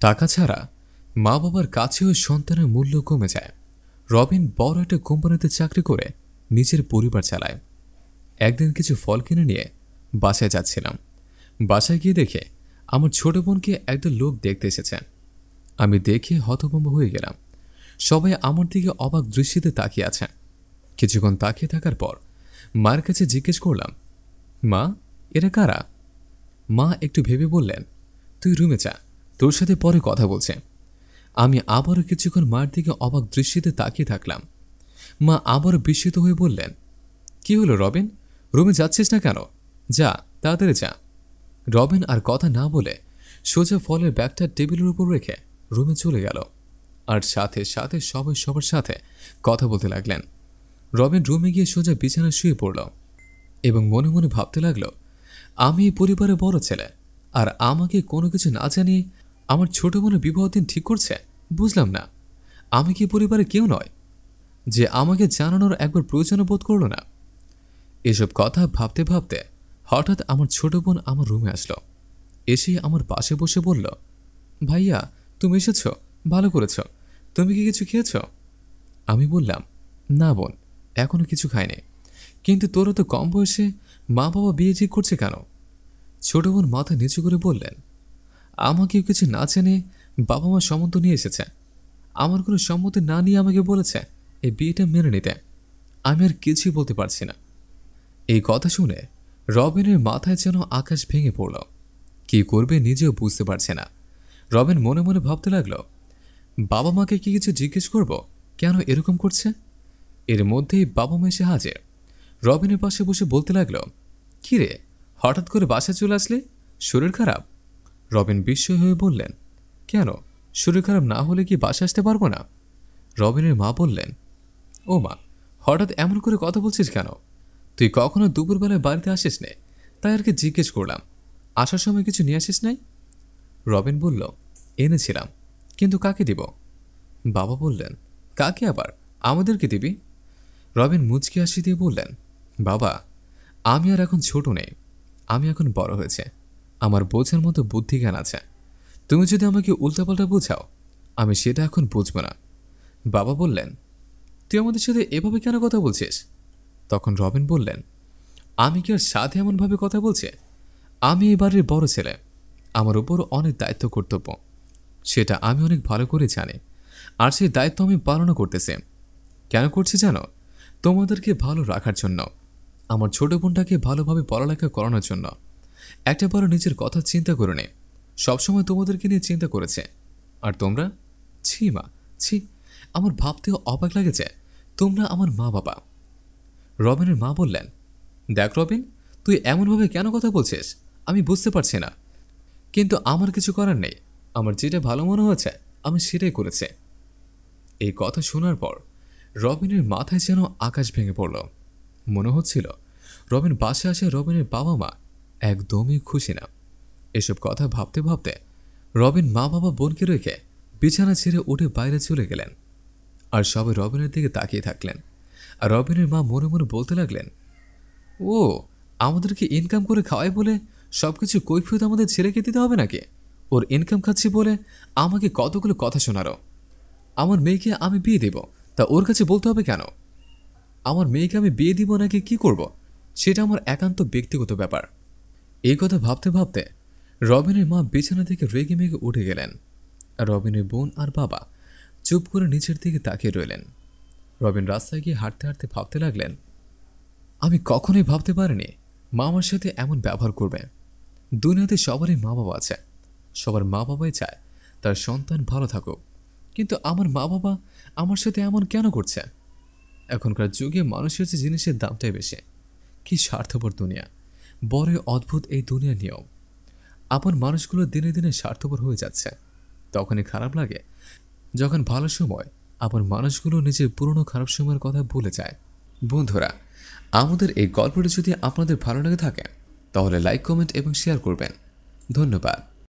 টাকা ছাড়া মা বাবার কাছেও সন্তানের মূল্য কমে যায়। রবিন বড় একটা কোম্পানিতে চাকরি করে নিজের পরিবার চালায়। একদিন কিছু ফল কিনে নিয়ে বাসায় যাচ্ছিলাম। বাসায় গিয়ে দেখে আমার ছোট বোনকে একদল লোক দেখতে এসেছে। আমি দেখে হতভম্ব হয়ে গেলাম। সবাই আমার দিকে অবাক দৃষ্টিতে তাকিয়ে আছে। কিছুক্ষণ তাকিয়ে থাকার পর মায়ের কাছে জিজ্ঞেস করলাম, মা, এরা কারা? মা একটু ভেবে বললেন, তুই রুমে যা, তোর সাথে পরে কথা বলছে। আমি আবারও কিছুক্ষণ মায়ের দিকে অবাক দৃষ্টিতে তাকিয়ে থাকলাম। মা আবারও বিস্মিত হয়ে বললেন, কি হলো রবিন, রুমে যাচ্ছিস না কেন? যা, তাড়াতাড়ি যা। রবিন আর কথা না বলে সোজা ফলের ব্যাগটা টেবিলের উপর রেখে রুমে চলে গেল। আর সাথে সাথে সবাই সবার সাথে কথা বলতে লাগলেন। রবিন রুমে গিয়ে সোজা বিছানায় শুয়ে পড়ল এবং মনে মনে ভাবতে লাগল, আমি এই পরিবারের বড় ছেলে, আর আমাকে কোনো কিছু না জানিয়ে আমার ছোট বোনের বিবাহ দিন ঠিক করছে। বুঝলাম না, আমি কি পরিবারে কেউ নয় যে আমাকে জানানোর একবার প্রয়োজন বোধ করল না? এসব কথা ভাবতে ভাবতে হঠাৎ আমার ছোট বোন আমার রুমে আসলো। এসে আমার পাশে বসে বলল, ভাইয়া, তুমি এসেছ, ভালো করেছ। তুমি কি কিছু খেয়েছ? আমি বললাম, না বোন, এখনো কিছু খাইনি। কিন্তু তোরা তো কম বয়সে মা বাবা বিয়ে ঠিক করছে কেন? ছোট বোন মাথা নিচু করে বললেন, আমাকেও কিছু না জেনে বাবা মা সম্মত নিয়ে এসেছে। আমার কোনো সম্মতি না নিয়ে আমাকে বলেছে এই বিয়েটা মেনে নিতে। আমি আর কিছুই বলতে পারছি না। এই কথা শুনে রবিনের মাথায় যেন আকাশ ভেঙে পড়ল। কি করবে নিজেও বুঝতে পারছে না। রবিন মনে মনে ভাবতে লাগল, বাবা মাকে কি কিছু জিজ্ঞেস করব, কেন এরকম করছে? এর মধ্যেই বাবা মা এসে হাজির। রবিনের পাশে বসে বলতে লাগল, কি রে, হঠাৎ করে বাসায় চলে আসলে? শরীর খারাপ? রবিন বিস্ময় হয়ে বললেন, কেন, শরীর খারাপ না হলে কি বাসা আসতে পারবো না? রবিনের মা বললেন, ও মা, হঠাৎ এমন করে কথা বলছিস কেন? তুই কখনো দুপুরবেলায় বাড়িতে আসিস নে, তাই আর কি জিজ্ঞেস করলাম। আসার সময় কিছু নিয়ে আসিস নাই? রবিন বলল, এনেছিলাম, কিন্তু কাকে দিব? বাবা বললেন, কাকে আবার, আমাদেরকে দিবি? রবিন মুচকি হাসি দিয়ে বললেন, বাবা, আমি আর এখন ছোট নেই, আমি এখন বড় হয়েছে। আমার বোঝার মতো বুদ্ধিজ্ঞান আছে। তুমি যদি আমাকে উল্টাপাল্টা বোঝাও, আমি সেটা এখন বুঝব না। বাবা বললেন, তুই আমাদের সাথে এভাবে কেন কথা বলছিস? তখন রবিন বললেন, আমি কি আর সাথে এমনভাবে কথা বলছি? আমি এই বাড়ির বড় ছেলে, আমার উপর অনেক দায়িত্ব কর্তব্য, সেটা আমি অনেক ভালো করে জানি। আর সেই দায়িত্ব আমি পালনও করতেছি। কেন করছি জানো? তোমাদেরকে ভালো রাখার জন্য, আমার ছোট বোনটাকে ভালোভাবে পড়ালেখা করানোর জন্য। একটা বড় নিজের কথা চিন্তা করে নে, সবসময় তোমাদেরকে নিয়ে চিন্তা করেছে। আর তোমরা, ছি মা, ছি, আমার ভাবতেও অবাক লাগেছে তোমরা আমার মা বাবা। রবিনের মা বললেন, দেখ রবিন, তুই এমনভাবে কেন কথা বলছিস আমি বুঝতে পারছি না, কিন্তু আমার কিছু করার নেই। আমার যেটা ভালো মনে হয়েছে আমি সেটাই করেছি। এই কথা শোনার পর রবিনের মাথায় যেন আকাশ ভেঙে পড়ল। মনে হচ্ছিল রবিন বাসায় আসে রবিনের বাবা মা একদমই খুশি না। এসব কথা ভাবতে ভাবতে রবিন মা বাবা বোনকে রেখে বিছানা ছেড়ে উঠে বাইরে চলে গেলেন। আর সবাই রবিনের দিকে তাকিয়ে থাকলেন। আর রবিনের মা মনে মনে বলতে লাগলেন, ও, আমাদেরকে ইনকাম করে খাওয়াই বলে সবকিছু কৈফিয়ত আমাদের ছেলেকে দিতে হবে নাকি? ওর ইনকাম খাচ্ছি বলে আমাকে কতগুলো কথা শোনারো। আমার মেয়েকে আমি বিয়ে দেব, তা ওর কাছে বলতে হবে কেন? আমার মেয়েকে আমি বিয়ে দিব নাকি কি করব, সেটা আমার একান্ত ব্যক্তিগত ব্যাপার। এই কথা ভাবতে ভাবতে রবিনের মা বিছানা থেকে রেগে মেগে উঠে গেলেন। আর রবিনের বোন আর বাবা চুপ করে নিচের দিকে তাকিয়ে রইলেন। রবিন রাস্তায় গিয়ে হাঁটতে হাঁটতে ভাবতে লাগলেন, আমি কখনোই ভাবতে পারিনি মা আমার সাথে এমন ব্যবহার করবে। দুনিয়াতে সবারই মা বাবা আছে, সবার মা বাবাই চায় তার সন্তান ভালো থাকুক, কিন্তু আমার মা বাবা আমার সাথে এমন কেন করছে? এখনকার যুগে মানুষের যে জিনিসের দামটাই বেশি। কি স্বার্থপর দুনিয়া, বড়ই অদ্ভুত এই দুনিয়া নিয়ম। আপন মানুষগুলো দিনে দিনে স্বার্থপর হয়ে যাচ্ছে। তখনই খারাপ লাগে যখন ভালো সময় আপন মানুষগুলো নিজের পুরনো খারাপ সময়ের কথা ভুলে যায়। বন্ধুরা, আমাদের এই গল্পটি যদি আপনাদের ভালো লেগে থাকে তাহলে লাইক, কমেন্ট এবং শেয়ার করবেন। ধন্যবাদ।